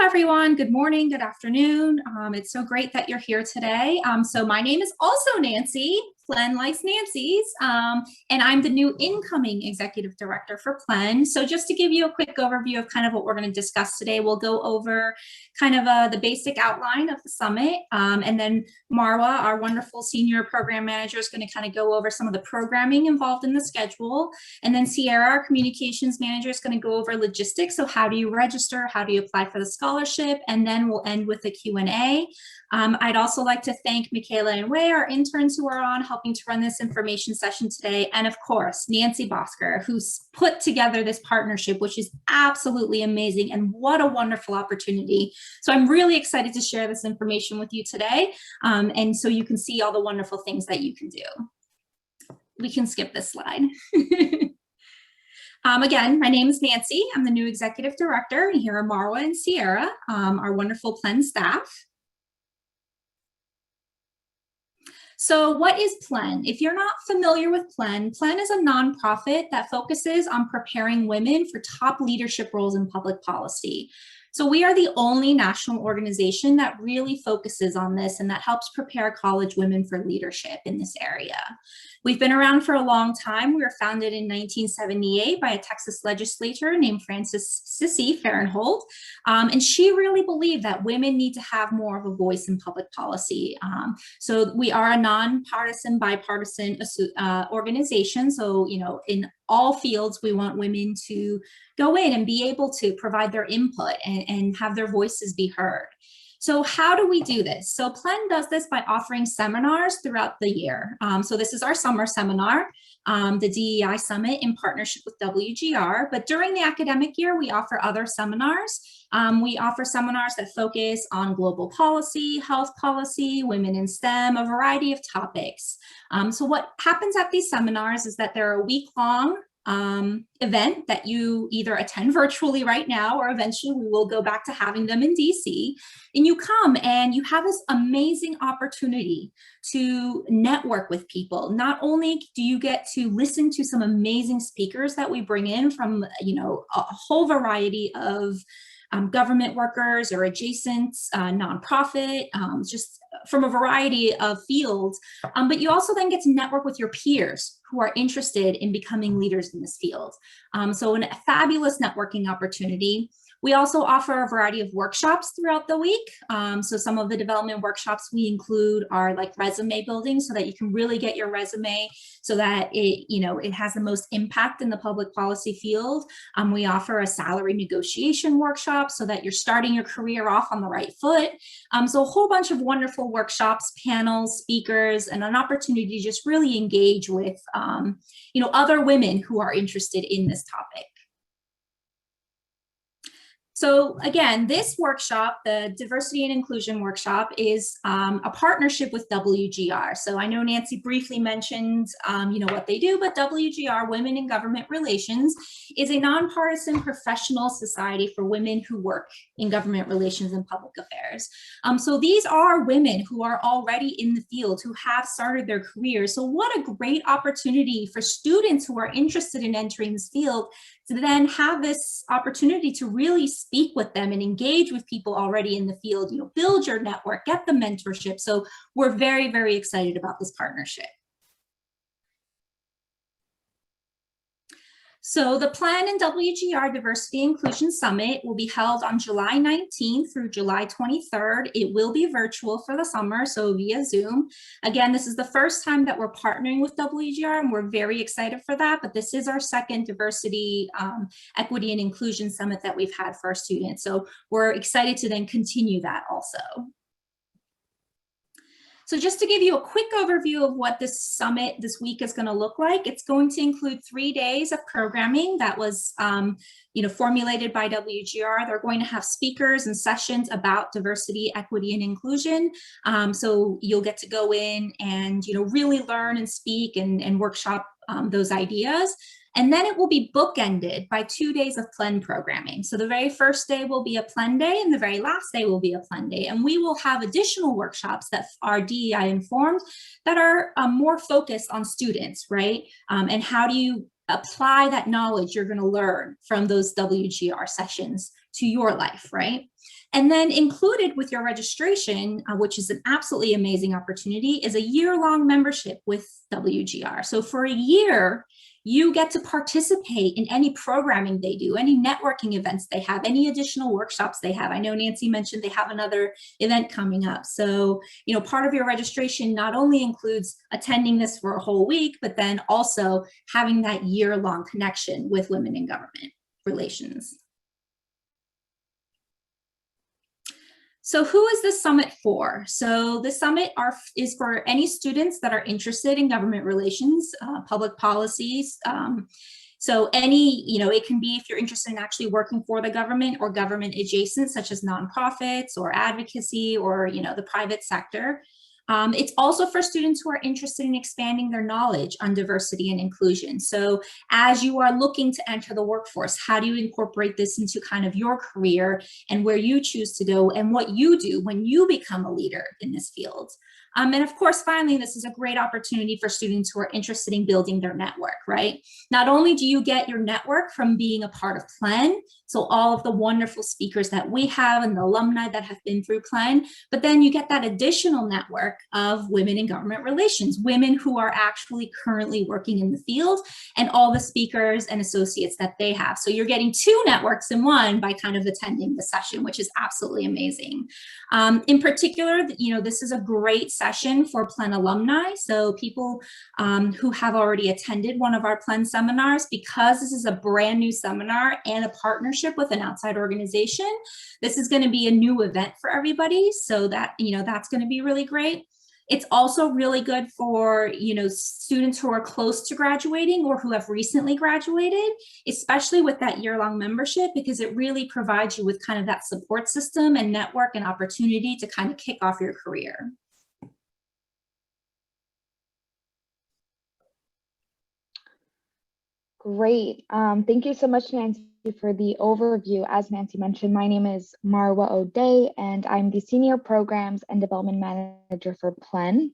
everyone. Good morning, good afternoon. It's so great that you're here today. So my name is also Nancy, PLEN Likes Nancy's, and I'm the new incoming executive director for PLEN. So just to give you a quick overview of kind of what we're going to discuss today, we'll go over kind of the basic outline of the summit, and then Marwa, our wonderful senior program manager, is going to kind of go over some of the programming involved in the schedule, and then Sierra, our communications manager, is going to go over logistics. So how do you register? How do you apply for the scholarship? And then we'll end with a Q&A. I'd also like to thank Michaela and Wei, our interns who are on helping to run this information session today. And of course, Nancy Bosker, who's put together this partnership, which is absolutely amazing. And what a wonderful opportunity. So I'm really excited to share this information with you today. And so you can see all the wonderful things that you can do. We can skip this slide. Again, my name is Nancy. I'm the new executive director, and here are Marwa and Sierra, our wonderful PLEN staff. So what is PLEN? If you're not familiar with PLEN, PLEN is a nonprofit that focuses on preparing women for top leadership roles in public policy. So we are the only national organization that really focuses on this and that helps prepare college women for leadership in this area. We've been around for a long time. We were founded in 1978 by a Texas legislator named Frances Sissy Fahrenhold, and she really believed that women need to have more of a voice in public policy. So we are a nonpartisan, bipartisan organization. So, you know, in all fields, we want women to go in and be able to provide their input and have their voices be heard. So how do we do this? So PLEN does this by offering seminars throughout the year. So this is our summer seminar, the DEI Summit in partnership with WGR. But during the academic year, we offer other seminars. We offer seminars that focus on global policy, health policy, women in STEM, a variety of topics. So what happens at these seminars is that they're a week-long event that you either attend virtually right now, or eventually we will go back to having them in DC, and you come and you have this amazing opportunity to network with people. Not only do you get to listen to some amazing speakers that we bring in from, you know, a whole variety of government workers or adjacent nonprofit, just from a variety of fields, but you also then get to network with your peers who are interested in becoming leaders in this field. So a fabulous networking opportunity. We also offer a variety of workshops throughout the week. So some of the development workshops we include are like resume building, so that you can really get your resume so that it, you know, it has the most impact in the public policy field. We offer a salary negotiation workshop so that you're starting your career off on the right foot. So a whole bunch of wonderful workshops, panels, speakers, and an opportunity to just really engage with, you know, other women who are interested in this topic. So again, this workshop, the Diversity and Inclusion Workshop, is a partnership with WGR. So I know Nancy briefly mentioned, you know, what they do, but WGR, Women in Government Relations, is a nonpartisan professional society for women who work in government relations and public affairs. So these are women who are already in the field, who have started their careers. So what a great opportunity for students who are interested in entering this field to then have this opportunity to really speak with them and engage with people already in the field, you know, build your network, get the mentorship. So we're very, very excited about this partnership. So the PLEN and WGR Diversity Inclusion Summit will be held on July 19th through July 23rd. It will be virtual for the summer, so via Zoom. Again, this is the first time that we're partnering with WGR, and we're very excited for that, but this is our second Diversity, Equity, and Inclusion Summit that we've had for our students. So we're excited to then continue that also. So just to give you a quick overview of what this summit this week is going to look like, it's going to include 3 days of programming that was you know, formulated by WGR. They're going to have speakers and sessions about diversity, equity, and inclusion. So you'll get to go in and, you know, really learn and speak and workshop those ideas. And then it will be bookended by 2 days of PLEN programming. So the very first day will be a PLEN day, and the very last day will be a PLEN day. And we will have additional workshops that are DEI informed that are more focused on students, right? And how do you apply that knowledge you're going to learn from those WGR sessions to your life, right? And then included with your registration, which is an absolutely amazing opportunity, is a year-long membership with WGR. So for a year, you get to participate in any programming they do, any networking events they have, any additional workshops they have. I know Nancy mentioned they have another event coming up. So, you know, part of your registration not only includes attending this for a whole week, but then also having that year-long connection with women in government relations. So who is this summit for? So the summit is for any students that are interested in government relations, public policies. So any, you know, it can be if you're interested in actually working for the government or government adjacent, such as nonprofits or advocacy or, you know, the private sector. It's also for students who are interested in expanding their knowledge on diversity and inclusion. So as you are looking to enter the workforce, how do you incorporate this into kind of your career and where you choose to go and what you do when you become a leader in this field? And of course, finally, this is a great opportunity for students who are interested in building their network, right? Not only do you get your network from being a part of PLEN, so all of the wonderful speakers that we have and the alumni that have been through PLEN, but then you get that additional network of women in government relations, women who are actually currently working in the field, and all the speakers and associates that they have. So you're getting two networks in one by kind of attending the session, which is absolutely amazing. In particular, you know, this is a great session for PLEN alumni. So people who have already attended one of our PLEN seminars, because this is a brand new seminar and a partnership with an outside organization, this is going to be a new event for everybody. So that, you know, that's going to be really great. It's also really good for, you know, students who are close to graduating or who have recently graduated, especially with that year-long membership, because it really provides you with kind of that support system and network and opportunity to kind of kick off your career. Great. Thank you so much, Nancy, for the overview. As Nancy mentioned, my name is Marwa O'Day, and I'm the Senior Programs and Development Manager for PLEN.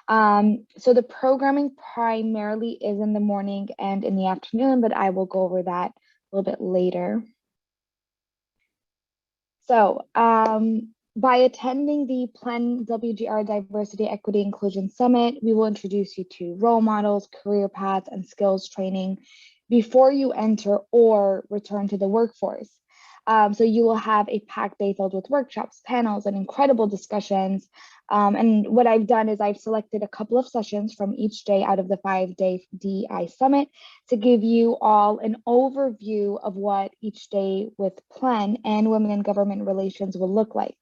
So the programming primarily is in the morning and in the afternoon, but I will go over that a little bit later. So by attending the PLEN WGR Diversity, Equity, Inclusion Summit, we will introduce you to role models, career paths, and skills training before you enter or return to the workforce. So you will have a packed day filled with workshops, panels, and incredible discussions. And what I've done is I've selected a couple of sessions from each day out of the 5-day DEI Summit to give you all an overview of what each day with PLEN and Women in Government Relations will look like.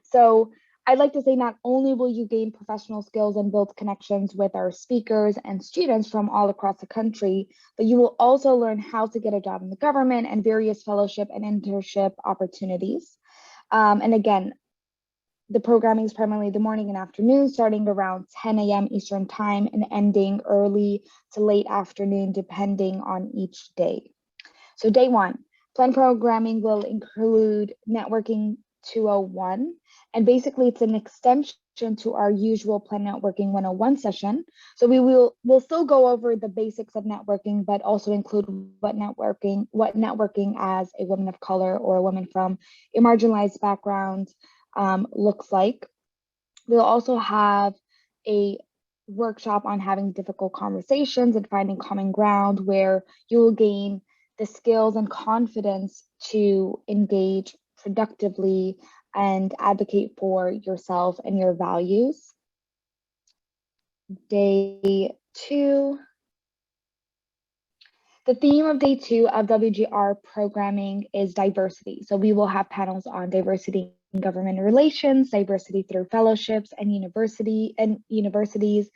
So I'd like to say not only will you gain professional skills and build connections with our speakers and students from all across the country, but you will also learn how to get a job in the government and various fellowship and internship opportunities. And again, the programming is primarily the morning and afternoon, starting around 10 a.m. Eastern time and ending early to late afternoon, depending on each day. So day one, PLEN programming will include Networking 201, and basically it's an extension to our usual PLEN Networking 101 session. So we'll still go over the basics of networking, but also include what networking as a woman of color or a woman from a marginalized background looks like. We'll also have a workshop on having difficult conversations and finding common ground, where you will gain the skills and confidence to engage productively and advocate for yourself and your values. Day two. The theme of day two of WGR programming is diversity. So we will have panels on diversity in government relations, diversity through fellowships and universities.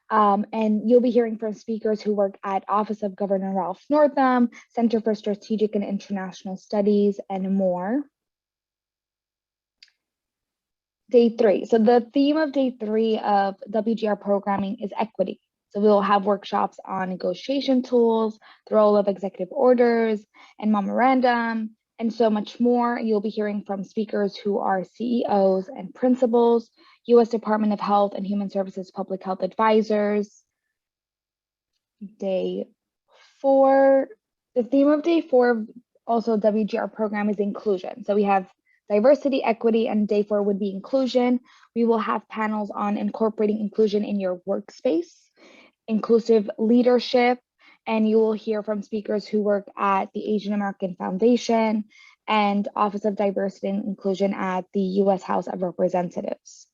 And you'll be hearing from speakers who work at Office of Governor Ralph Northam, Center for Strategic and International Studies, and more. Day three. So the theme of day three of WGR programming is equity. So we will have workshops on negotiation tools, the role of executive orders and memorandum, and so much more. You'll be hearing from speakers who are CEOs and principals, U.S. Department of Health and Human Services public health advisors. Day four. The theme of day four also WGR program is inclusion. So we have diversity, equity, and day 4 would be inclusion. We will have panels on incorporating inclusion in your workspace, inclusive leadership, and you will hear from speakers who work at the Asian American Foundation and Office of Diversity and Inclusion at the U.S. House of Representatives.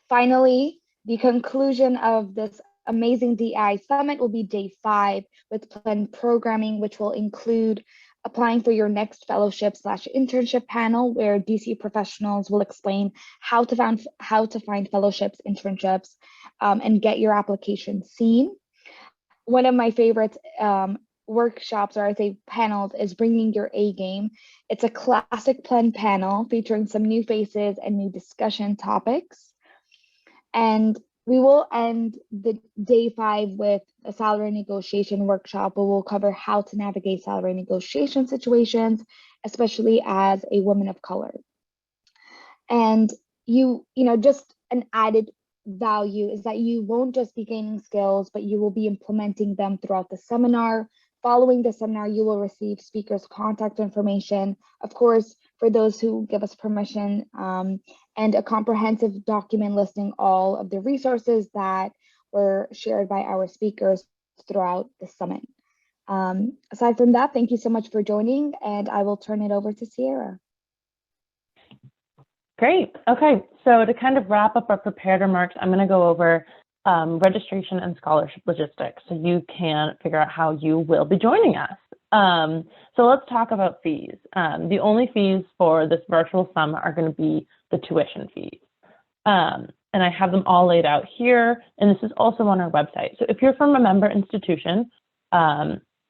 Finally, the conclusion of this amazing DEI summit will be day 5 with PLEN programming, which will include applying for your next fellowship/internship panel, where DC professionals will explain how to find fellowships, internships, and get your application seen. One of my favorite workshops, or I say panels, is Bringing Your A Game. It's a classic PLEN panel featuring some new faces and new discussion topics. And we will end the day 5 with a salary negotiation workshop where we'll cover how to navigate salary negotiation situations, especially as a woman of color. And you know, just an added value is that you won't just be gaining skills, but you will be implementing them throughout the seminar. Following the seminar, you will receive speakers' contact information, of course, for those who give us permission, and a comprehensive document listing all of the resources that were shared by our speakers throughout the summit. Aside from that, thank you so much for joining, and I will turn it over to Sierra. Great. Okay, so to kind of wrap up our prepared remarks, I'm going to go over registration and scholarship logistics so you can figure out how you will be joining us. So let's talk about fees. The only fees for this virtual summit are going to be the tuition fees. And I have them all laid out here, and this is also on our website. So if you're from a member institution,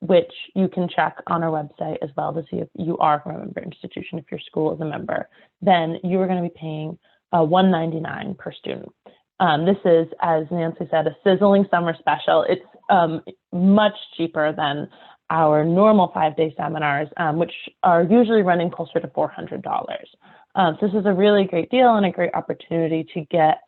which you can check on our website as well to see if you are from a member institution, if your school is a member, then you are going to be paying $199 per student. This is, as Nancy said, a sizzling summer special. It's much cheaper than our normal 5-day seminars, which are usually running closer to $400. So this is a really great deal and a great opportunity to get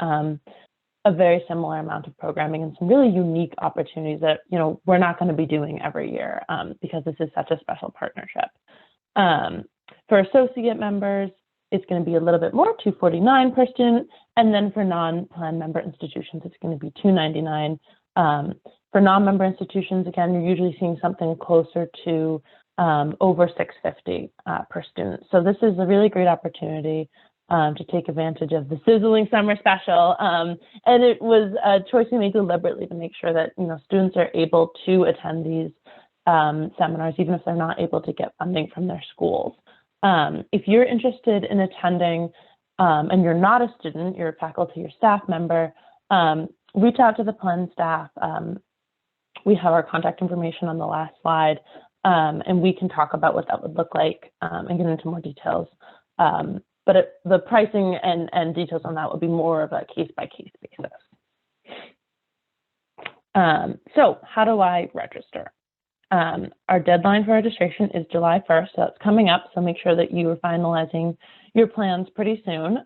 a very similar amount of programming and some really unique opportunities that, you know, we're not going to be doing every year because this is such a special partnership. For associate members, it's going to be a little bit more, $249 per student, and then for non-PLEN member institutions, it's going to be $299. For non-member institutions, again, you're usually seeing something closer to over $650 per student. So this is a really great opportunity to take advantage of the sizzling summer special. And it was a choice we made deliberately to make sure that, you know, students are able to attend these seminars, even if they're not able to get funding from their schools. If you're interested in attending and you're not a student, you're a faculty or staff member, reach out to the PLEN staff. We have our contact information on the last slide, and we can talk about what that would look like and get into more details. But the pricing and details on that would be more of a case-by-case basis. So how do I register? Our deadline for registration is July 1st, so that's coming up, so make sure that you are finalizing your plans pretty soon.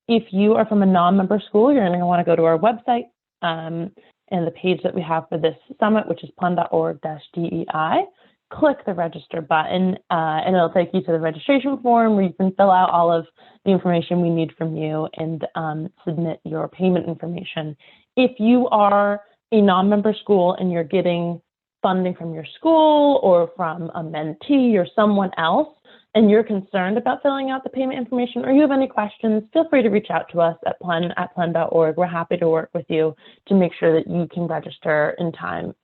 If you are from a non-member school, you're going to want to go to our website and the page that we have for this summit, which is plen.org/DEI. Click the register button and it'll take you to the registration form where you can fill out all of the information we need from you and submit your payment information. If you are a non-member school and you're getting funding from your school or from a mentee or someone else, and you're concerned about filling out the payment information or you have any questions, feel free to reach out to us at plen.org. We're happy to work with you to make sure that you can register in time.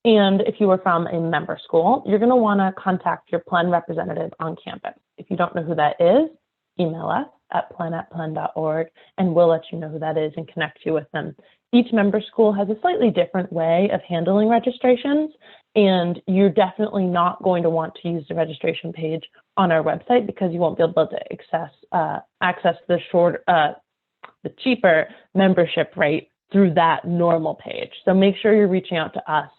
And if you are from a member school, you're going to want to contact your PLEN representative on campus. If you don't know who that is, email us at plen@plen.org, and we'll let you know who that is and connect you with them. Each member school has a slightly different way of handling registrations, and you're definitely not going to want to use the registration page on our website because you won't be able to access the cheaper membership rate through that normal page. So make sure you're reaching out to us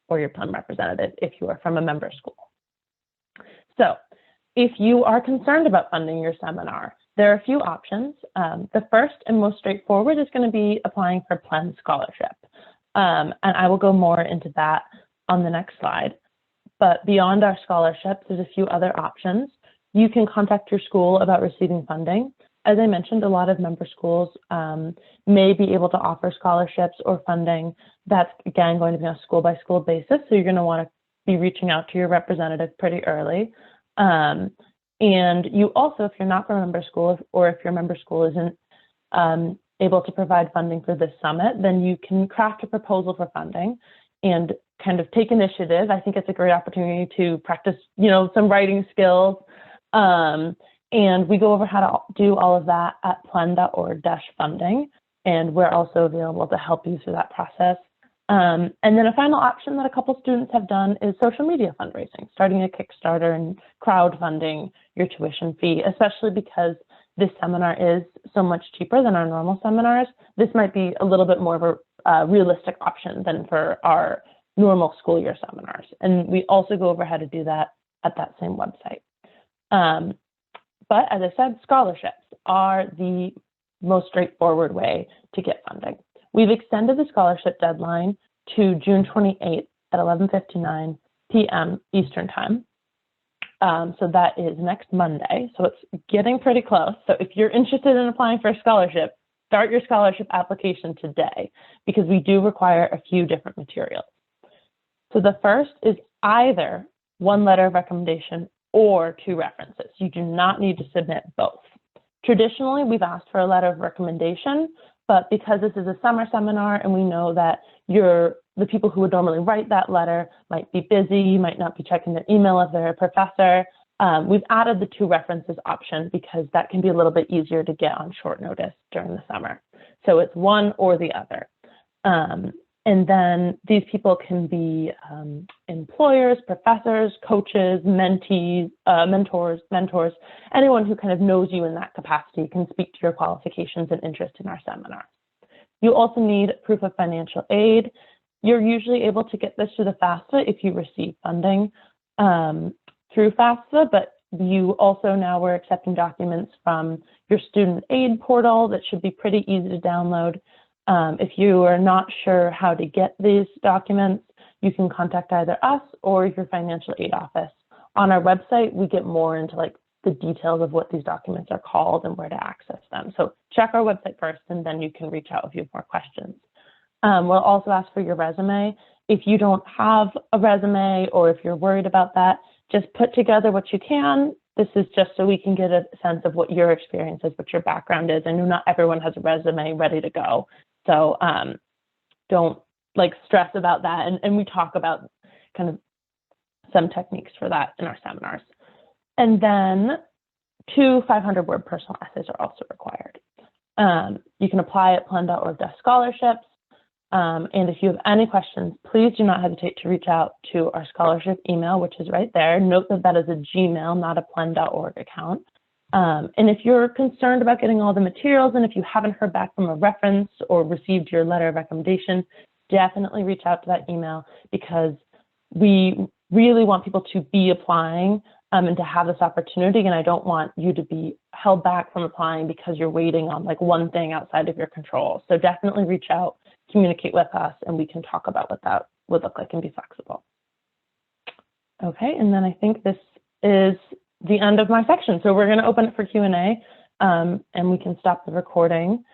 or your PLEN representative if you are from a member school. So if you are concerned about funding your seminar, there are a few options. The first and most straightforward is going to be applying for PLEN scholarship. And I will go more into that on the next slide. But beyond our scholarships, there's a few other options. You can contact your school about receiving funding. As I mentioned, a lot of member schools may be able to offer scholarships or funding. That's, again, going to be on a school-by-school basis, so you're going to want to be reaching out to your representative pretty early. And you also, if you're not from a member school, or if your member school isn't able to provide funding for this summit, then you can craft a proposal for funding and kind of take initiative. I think it's a great opportunity to practice, some writing skills. And we go over how to do all of that at plen.org/funding. And we're also available to help you through that process. And then a final option that a couple students have done is social media fundraising, starting a Kickstarter and crowdfunding your tuition fee, especially because this seminar is so much cheaper than our normal seminars. This might be a little bit more of a realistic option than for our normal school year seminars. And we also go over how to do that at that same website. But as I said, scholarships are the most straightforward way to get funding. We've extended the scholarship deadline to June 28th at 11:59 p.m. Eastern Time. So that is next Monday. So it's getting pretty close. So if you're interested in applying for a scholarship, start your scholarship application today, because we do require a few different materials. So the first is either one letter of recommendation or 2 references. You do not need to submit both. Traditionally, we've asked for a letter of recommendation, but because this is a summer seminar and we know that the people who would normally write that letter might be busy, you might not be checking their email if they're a professor, we've added the 2 references option because that can be a little bit easier to get on short notice during the summer. So it's one or the other. And then these people can be employers, professors, coaches, mentees, mentors, anyone who kind of knows you in that capacity can speak to your qualifications and interest in our seminar. You also need proof of financial aid. You're usually able to get this through the FAFSA if you receive funding through FAFSA, but you also now we're accepting documents from your student aid portal that should be pretty easy to download. If you are not sure how to get these documents, you can contact either us or your financial aid office. On our website, we get more into like the details of what these documents are called and where to access them. So check our website first, and then you can reach out if you have more questions. We'll also ask for your resume. If you don't have a resume, or if you're worried about that, just put together what you can. This is just so we can get a sense of what your experience is, what your background is. I know not everyone has a resume ready to go. So don't stress about that. And we talk about kind of some techniques for that in our seminars. And then 2 500-word personal essays are also required. You can apply at plen.org/scholarships. And if you have any questions, please do not hesitate to reach out to our scholarship email, which is right there. Note that that is a Gmail, not a plen.org account. And if you're concerned about getting all the materials, and if you haven't heard back from a reference or received your letter of recommendation, definitely reach out to that email, because we really want people to be applying and to have this opportunity. And I don't want you to be held back from applying because you're waiting on one thing outside of your control. So definitely reach out, communicate with us, and we can talk about what that would look like and be flexible. Okay, and then I think this is the end of my section. So we're going to open it for Q&A, and we can stop the recording.